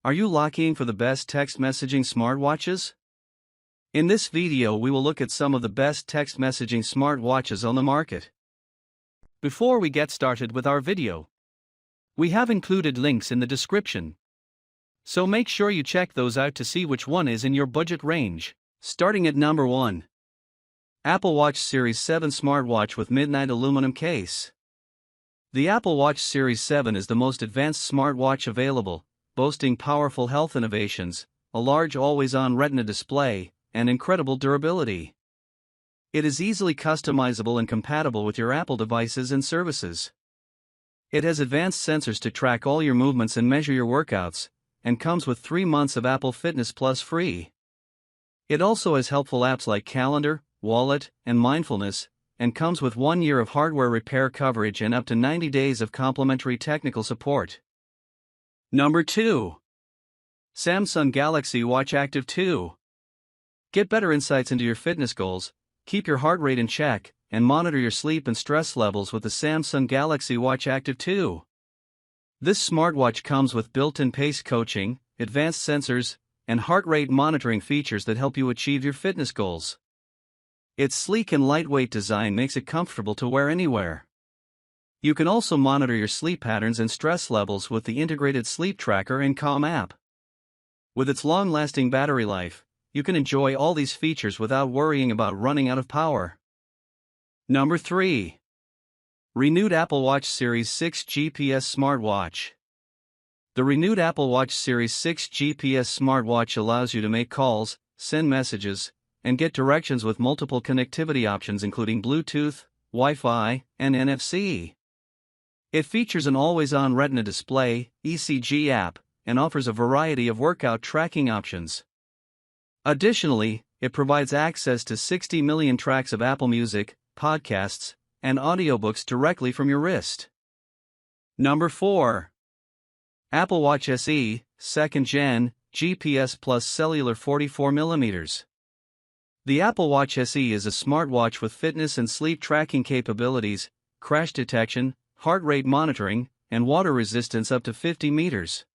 Are you looking for the best text messaging smartwatches? In this video we will look at some of the best text messaging smartwatches on the market. Before we get started with our video, we have included links in the description, so make sure you check those out to see which one is in your budget range. Starting at number 1. Apple Watch Series 7 Smartwatch with Midnight Aluminum Case. The Apple Watch Series 7 is the most advanced smartwatch available, boasting powerful health innovations, a large always-on retina display, and incredible durability. It is easily customizable and compatible with your Apple devices and services. It has advanced sensors to track all your movements and measure your workouts, and comes with 3 months of Apple Fitness Plus free. It also has helpful apps like Calendar, Wallet, and Mindfulness, and comes with 1 year of hardware repair coverage and up to 90 days of complimentary technical support. Number 2. Samsung Galaxy Watch Active 2. Get better insights into your fitness goals, keep your heart rate in check, and monitor your sleep and stress levels with the Samsung Galaxy Watch Active 2. This smartwatch comes with built-in pace coaching, advanced sensors, and heart rate monitoring features that help you achieve your fitness goals. Its sleek and lightweight design makes it comfortable to wear anywhere. You can also monitor your sleep patterns and stress levels with the integrated sleep tracker and Calm app. With its long-lasting battery life, you can enjoy all these features without worrying about running out of power. Number 3. Renewed Apple Watch Series 6 GPS Smartwatch. The renewed Apple Watch Series 6 GPS smartwatch allows you to make calls, send messages, and get directions with multiple connectivity options including Bluetooth, Wi-Fi, and NFC. It features an always-on retina display, ECG app, and offers a variety of workout tracking options. Additionally, it provides access to 60 million tracks of Apple Music, podcasts, and audiobooks directly from your wrist. Number 4. Apple Watch SE, 2nd Gen, GPS plus Cellular 44mm. The Apple Watch SE is a smartwatch with fitness and sleep tracking capabilities, crash detection, heart rate monitoring, and water resistance up to 50 meters.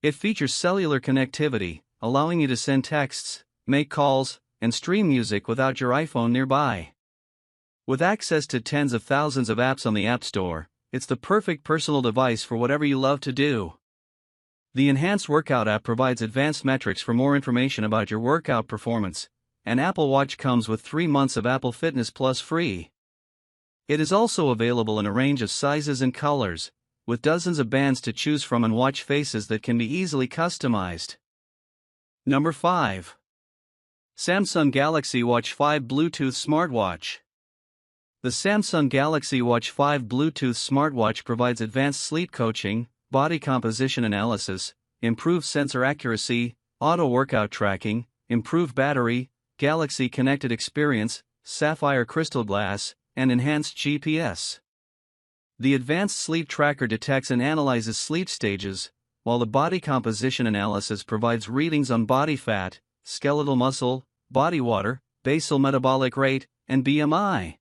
It features cellular connectivity, allowing you to send texts, make calls, and stream music without your iPhone nearby. With access to tens of thousands of apps on the App Store, it's the perfect personal device for whatever you love to do. The Enhanced Workout app provides advanced metrics for more information about your workout performance, and Apple Watch comes with 3 months of Apple Fitness Plus free. It is also available in a range of sizes and colors, with dozens of bands to choose from and watch faces that can be easily customized. Number 5. Samsung Galaxy Watch 5 Bluetooth Smartwatch. The Samsung Galaxy Watch 5 Bluetooth smartwatch provides advanced sleep coaching, body composition analysis, improved sensor accuracy, auto workout tracking, improved battery, Galaxy Connected Experience, sapphire crystal glass, and enhanced GPS. The advanced sleep tracker detects and analyzes sleep stages, while the body composition analysis provides readings on body fat, skeletal muscle, body water, basal metabolic rate, and BMI.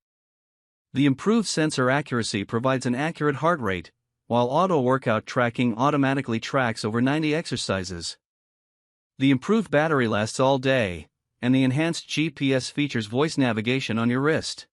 The improved sensor accuracy provides an accurate heart rate, while auto workout tracking automatically tracks over 90 exercises. The improved battery lasts all day, and the enhanced GPS features voice navigation on your wrist.